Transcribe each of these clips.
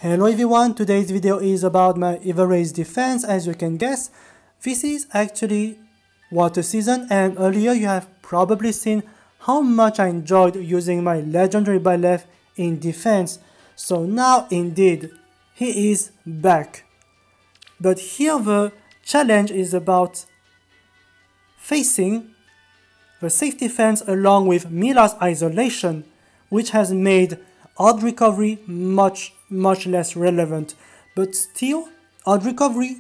Hello everyone, today's video is about my Everrace defense. As you can guess, this is actually water season, and earlier you have probably seen how much I enjoyed using my legendary Byleth in defense. So now indeed, he is back. But here the challenge is about facing the safety fence along with Mila's isolation, which has made odd recovery much less relevant. But still, odd recovery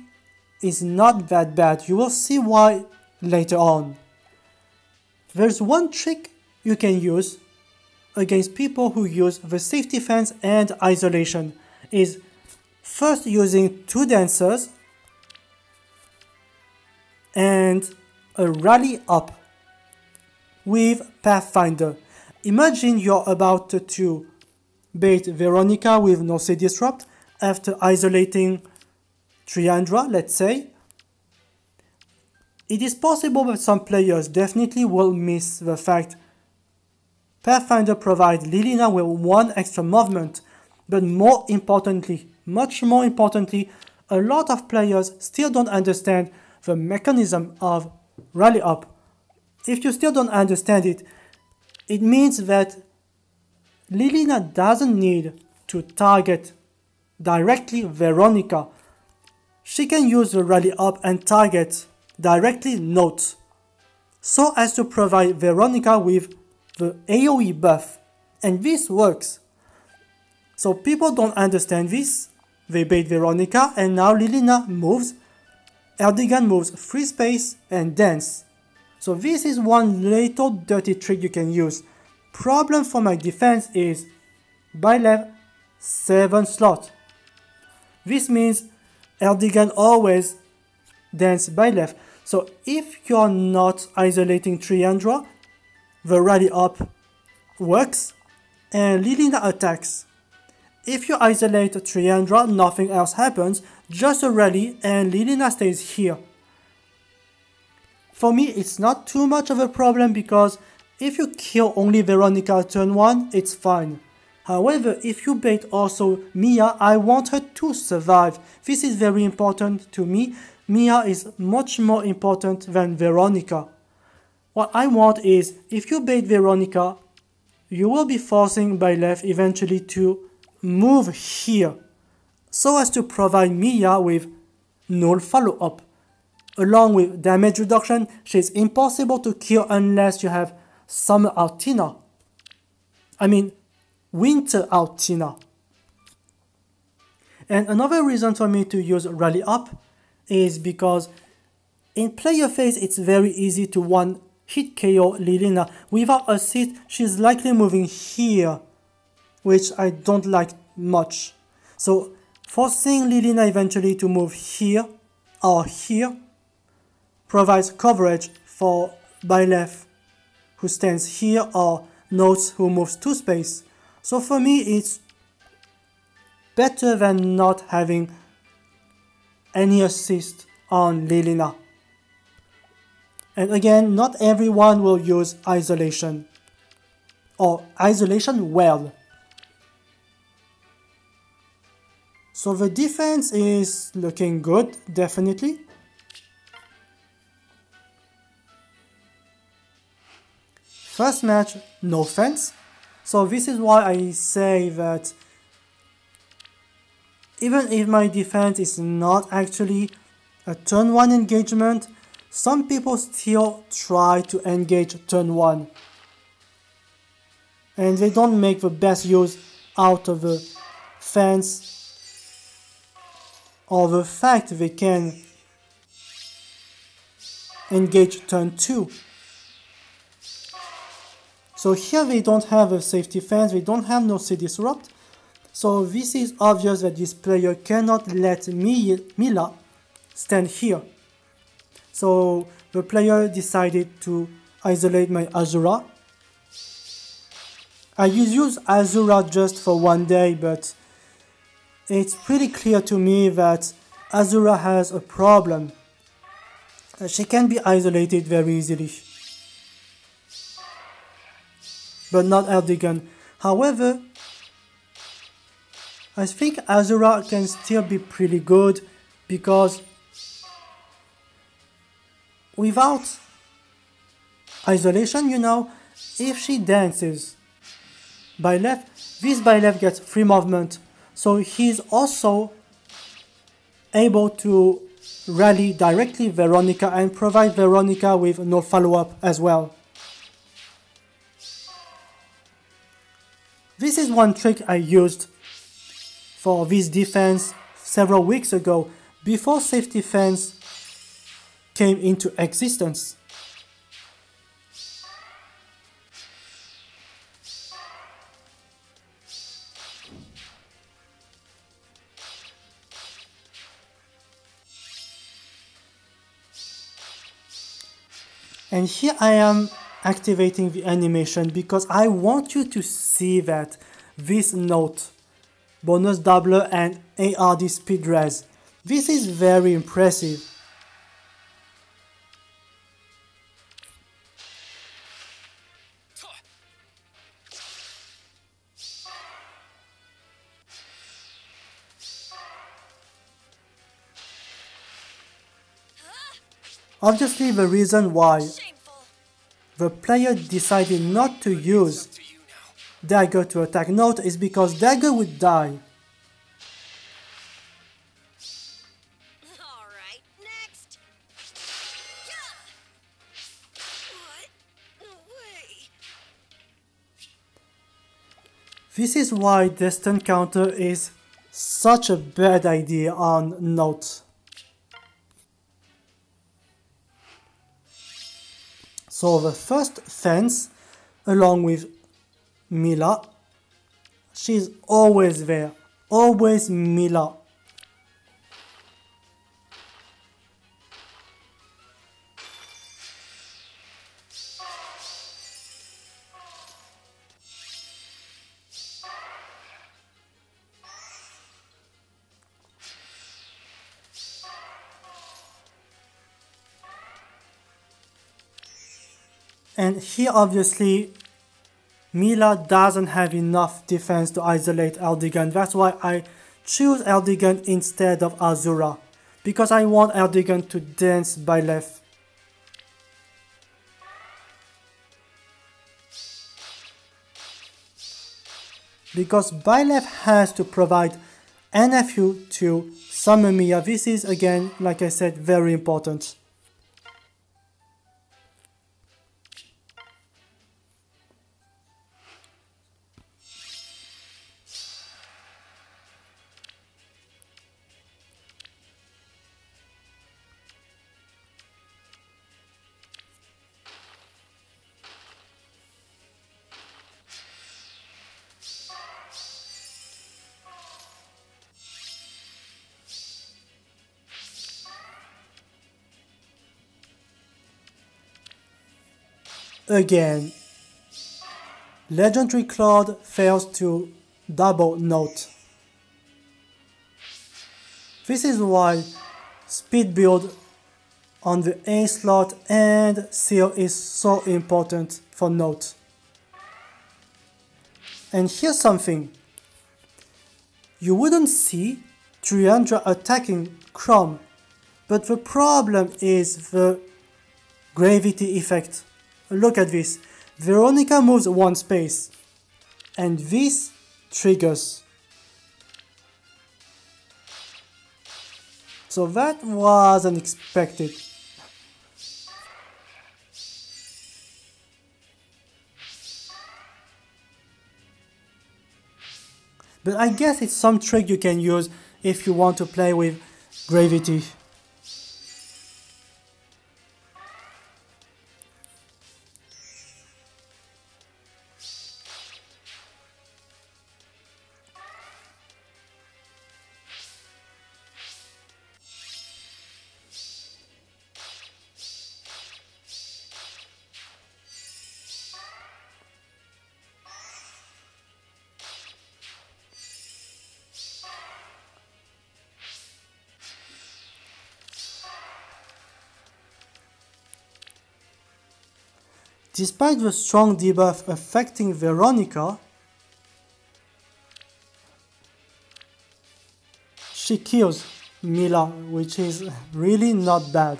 is not that bad. You will see why later on. There's one trick you can use against people who use the safety fence and isolation, is first using two dancers and a rally up with Pathfinder. Imagine you're about to bait Veronica with no C disrupt after isolating Triandra, let's say. It is possible that some players definitely will miss the fact Pathfinder provides Lilina with one extra movement, but more importantly, much more importantly, a lot of players still don't understand the mechanism of rally up. If you still don't understand it, it means that Lilina doesn't need to target directly Veronica. She can use the rally up and target directly Note, so as to provide Veronica with the AoE buff, and this works. So people don't understand this, they bait Veronica, and now Lilina moves, Erdogan moves free space and dance. So this is one little dirty trick you can use. Problem for my defense is Byleth 7 slot. This means Erdogan always dance Byleth. So if you're not isolating Triandra, the rally up works and Lilina attacks. If you isolate Triandra, nothing else happens, just a rally and Lilina stays here. For me, it's not too much of a problem because if you kill only Veronica turn 1, it's fine. However, if you bait also Mia, I want her to survive. This is very important to me. Mia is much more important than Veronica. What I want is, if you bait Veronica, you will be forcing Byleth eventually to move here, so as to provide Mia with null follow-up. Along with damage reduction, she's impossible to kill unless you have Summer Altina. I mean, Winter Altina. And another reason for me to use Rally Up is because in player phase it's very easy to one-hit KO Lilina. Without assist, she's likely moving here, which I don't like much. So forcing Lilina eventually to move here or here provides coverage for Byleth, who stands here, or Notes, who moves to space. So for me, it's better than not having any assist on Lilina. And again, not everyone will use isolation, or isolation well. So the defense is looking good, definitely. First match, no fence. So this is why I say that even if my defense is not actually a turn 1 engagement, some people still try to engage turn 1. And they don't make the best use out of the fence or the fact they can engage turn 2. So here they don't have a safety fence, they don't have no C disrupt. So this is obvious that this player cannot let Mila stand here. So the player decided to isolate my Azura. I use Azura just for one day, but it's pretty clear to me that Azura has a problem. She can be isolated very easily, but not Erdogan. However, I think Azura can still be pretty good because without isolation, if she dances Byleth, this Byleth gets free movement, so he's also able to rally directly Veronica and provide Veronica with no follow-up as well. This is one trick I used for this defense several weeks ago, before safety fence came into existence. And here I am activating the animation because I want you to see that this note, bonus doubler and ARD speed res, this is very impressive. Obviously, the reason why the player decided not to use Dagger to attack Note is because Dagger would die. Alright, next. What? No way. This is why Destin counter is such a bad idea on Note. So the first fence, along with Mila, she's always there, always Mila. And here obviously Mila doesn't have enough defense to isolate Eldigan. That's why I choose Eldigan instead of Azura, because I want Eldigan to dance Byleth. Because Byleth has to provide NFU to summon Mia. This is again, like I said, very important. Again, Legendary Claude fails to double Note. This is why speed build on the A slot and Seal is so important for Note. And here's something. You wouldn't see Triandra attacking Chrome, but the problem is the gravity effect. Look at this. Veronica moves one space, and this triggers. So that was unexpected. But I guess it's some trick you can use if you want to play with gravity. Despite the strong debuff affecting Veronica, she kills Mila, which is really not bad.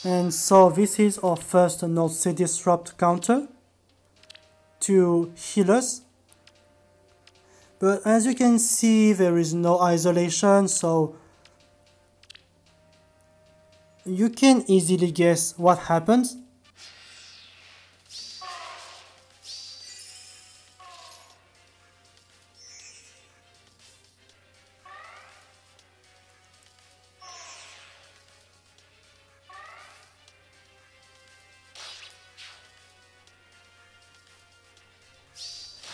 And so this is our first North Sea Disrupt counter to heal us. But as you can see, there is no isolation, so you can easily guess what happens.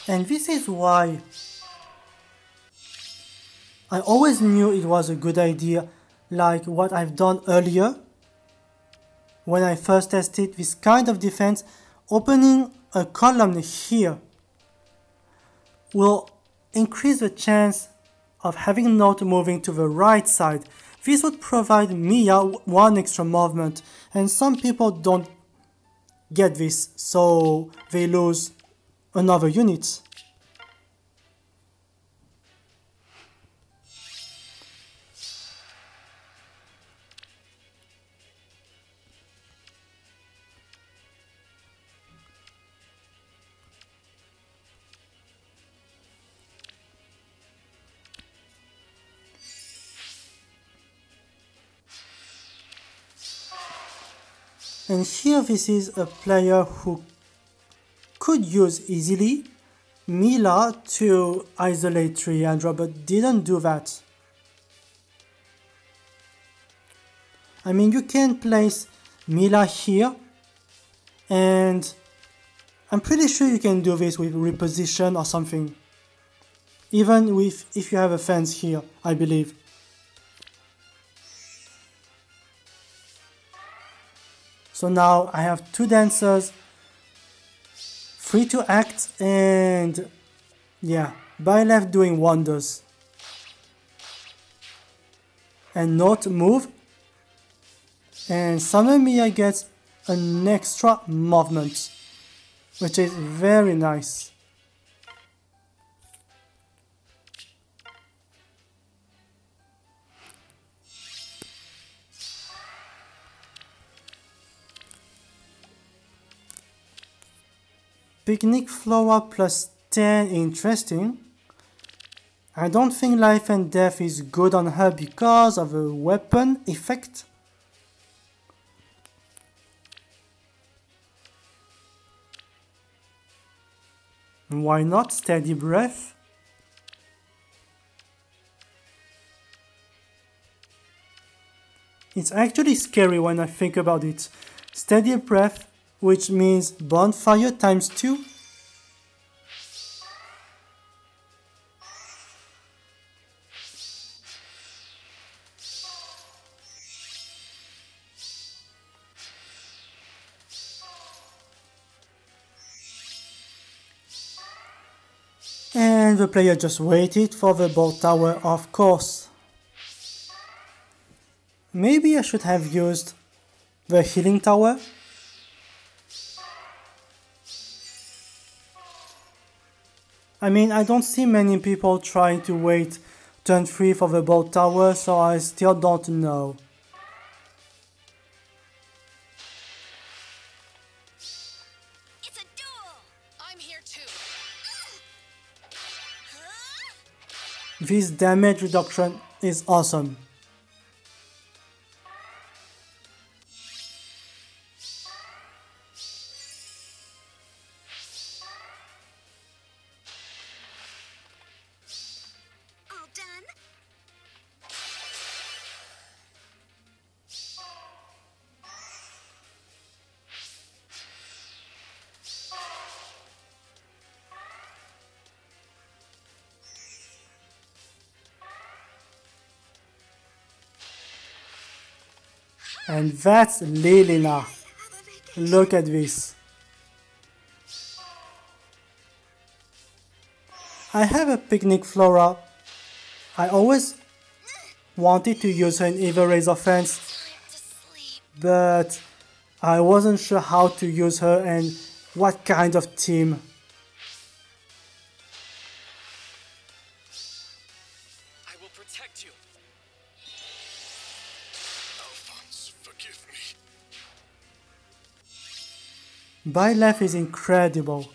And this is why I always knew it was a good idea, like what I've done earlier. When I first tested this kind of defense, opening a column here will increase the chance of having Note moving to the right side. This would provide Mia one extra movement, and some people don't get this, so they lose another unit. And here this is a player who could use easily Mila to isolate Triandra, but didn't do that. I mean, you can place Mila here, and I'm pretty sure you can do this with reposition or something. Even with if you have a fence here, I believe. So now I have two dancers free to act, and yeah, Byleth doing wonders. And Note move, and Summer Mia gets an extra movement, which is very nice. Picnic Flower plus 10, interesting. I don't think Life and Death is good on her because of a weapon effect. Why not Steady Breath? It's actually scary when I think about it. Steady Breath, which means bonfire times 2. And the player just waited for the bolt tower, of course. Maybe I should have used the healing tower. I mean, I don't see many people trying to wait turn 3 for the bolt tower, so I still don't know. It's a duel. I'm here too. This damage reduction is awesome. All done. And that's Lilina. Look at this. I have a picnic Flora. I always wanted to use her in Evil Rays offense, Time to sleep. but I wasn't sure how to use her and what kind of team. I will protect you. Alphonse, forgive me. Byleth is incredible.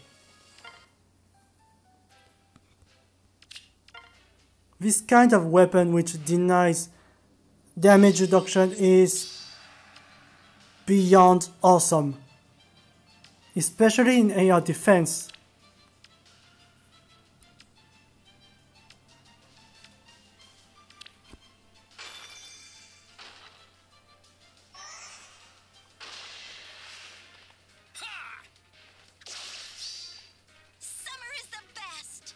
This kind of weapon which denies damage reduction is beyond awesome, especially in AR defense. Summer is the best.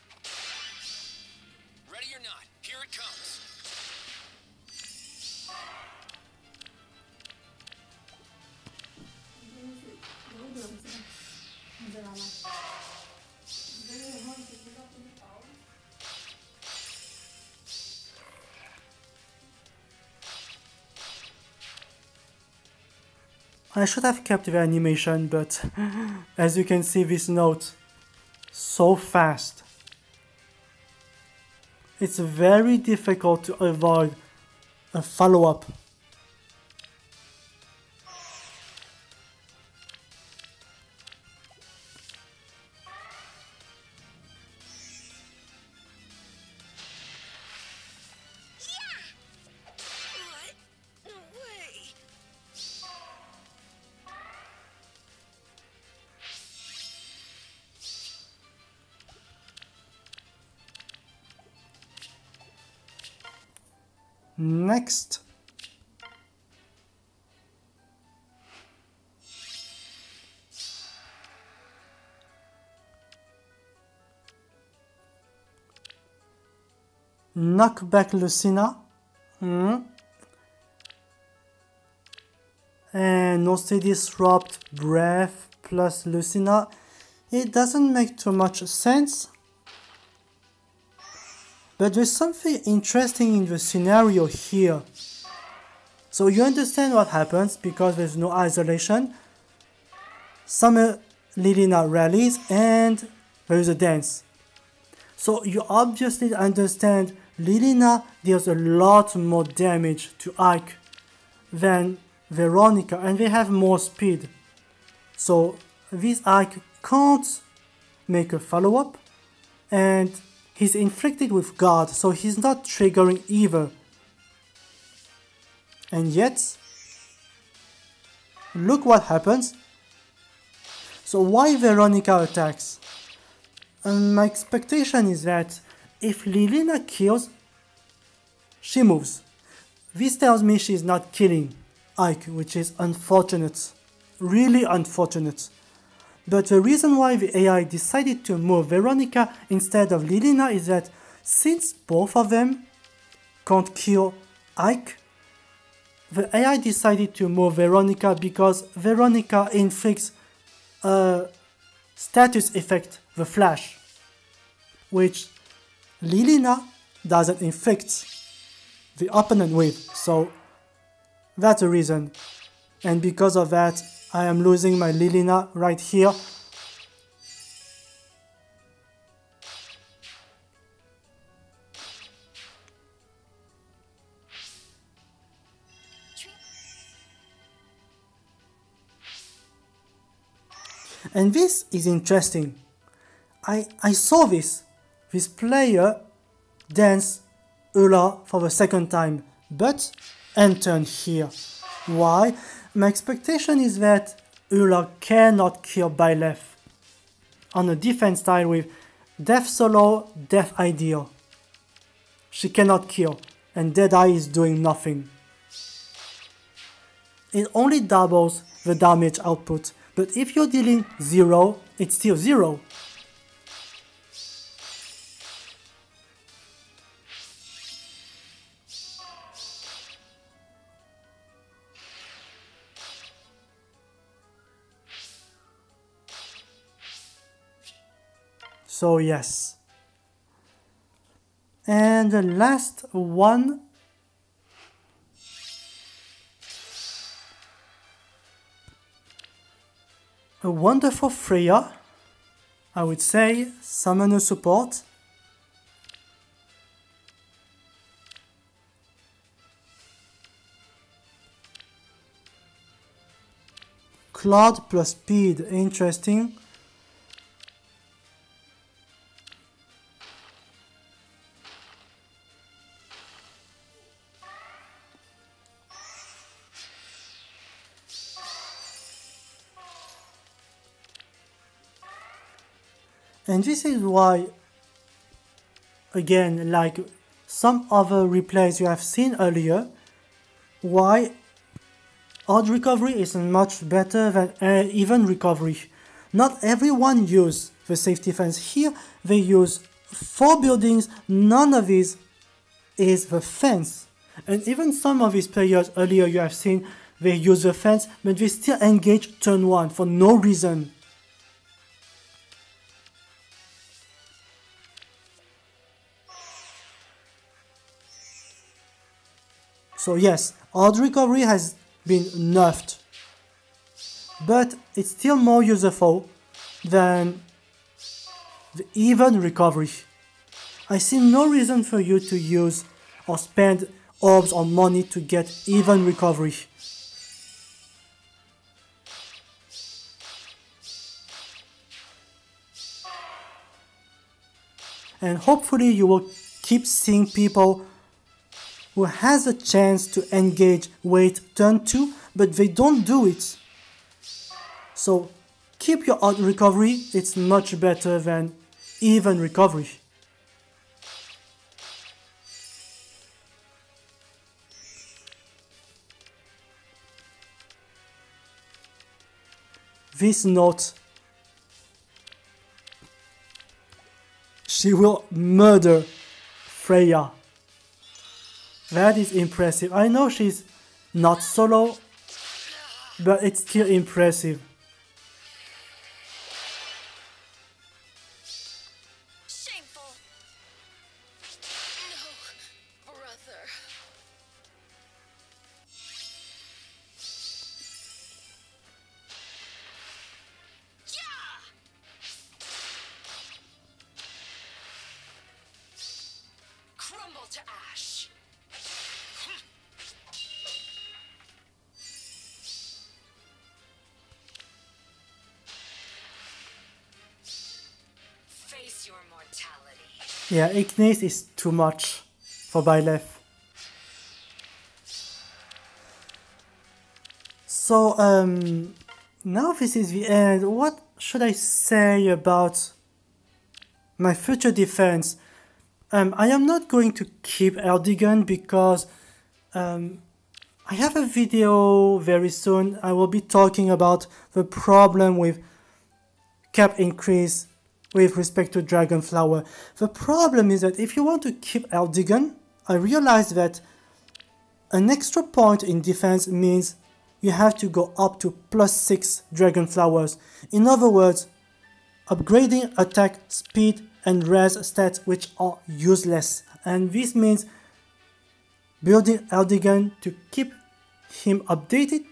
Ready or not, here it comes. I should have kept the animation, but as you can see, this note so fast. It's very difficult to avoid a follow-up. What? No way. Next. Knockback Lucina. And also disrupt breath plus Lucina. It doesn't make too much sense. But there's something interesting in the scenario here. So you understand what happens because there's no isolation. Summer Lilina rallies and there is a dance. So you obviously understand Lilina deals a lot more damage to Ike than Veronica and they have more speed. So this Ike can't make a follow-up and he's inflicted with guard, so he's not triggering either. And yet, look what happens. So why Veronica attacks? And my expectation is that if Lilina kills, she moves. This tells me she's not killing Ike, which is unfortunate. Really unfortunate. But the reason why the AI decided to move Veronica instead of Lilina is that since both of them can't kill Ike, the AI decided to move Veronica because Veronica inflicts a status effect, the flash, which Lilina doesn't inflict the opponent with. So that's the reason. And because of that, I am losing my Lilina right here. And this is interesting. I saw this player dance Ula for the second time, but enter here. Why? My expectation is that Ula cannot kill Byleth on a defense style with Death Solo, Death Ideal. She cannot kill, and Deadeye is doing nothing. It only doubles the damage output, but if you're dealing 0, it's still 0. So yes, And the last one, a wonderful Freya, I would say, summoner support. Cloud plus speed, interesting. And this is why, again, like some other replays you have seen earlier, why odd recovery is much better than even recovery. Not everyone use the safety fence. Here they use 4 buildings, none of these is the fence. And even some of these players earlier you have seen, they use the fence, but they still engage turn 1 for no reason. So yes, odd recovery has been nerfed, but it's still more useful than the even recovery. I see no reason for you to use or spend orbs or money to get even recovery. And hopefully you will keep seeing people who has a chance to engage wait turn 2, but they don't do it. So keep your odd recovery, it's much better than even recovery. This note, she will murder Freya. That is impressive. I know she's not solo, but it's still impressive. Shameful. No, brother. Yeah! Crumble to ash. Face your mortality. Yeah, Ignis is too much for Byleth. So, now this is the end. What should I say about my future defense? I am not going to keep Eldigan because I have a video very soon. I will be talking about the problem with cap increase with respect to Dragonflower. The problem is that if you want to keep Eldigan, I realize that an extra point in defense means you have to go up to +6 Dragonflowers. In other words, upgrading attack, speed, and res stats which are useless. And this means building Eldigan to keep him updated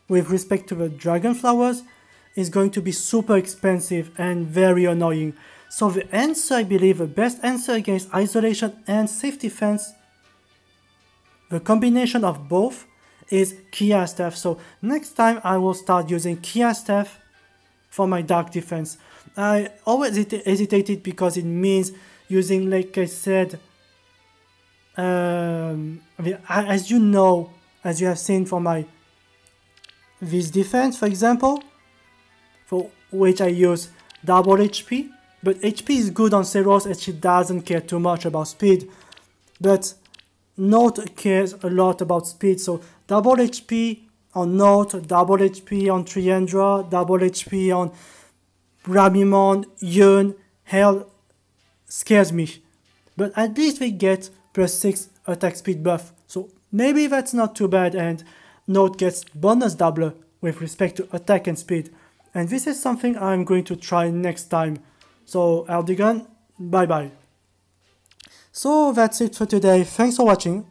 with respect to the Dragonflowers is going to be super expensive and very annoying. So the answer, I believe, the best answer against isolation and safety fence, the combination of both, is Kia Staff. So next time I will start using Kia Staff for my dark defense. I always hesitated because it means using, like I said, as you know, as you have seen for my this defense, for example, for which I use double HP, but HP is good on Seros and she doesn't care too much about speed, but Note cares a lot about speed, so double HP on Note, double HP on Triandra, double HP on Ramimon, Yun, Hell scares me, but at least they get +6 attack speed buff, so maybe that's not too bad, and Note gets bonus doubler with respect to attack and speed, and this is something I'm going to try next time. So Eldigan, bye bye. So that's it for today. Thanks for watching.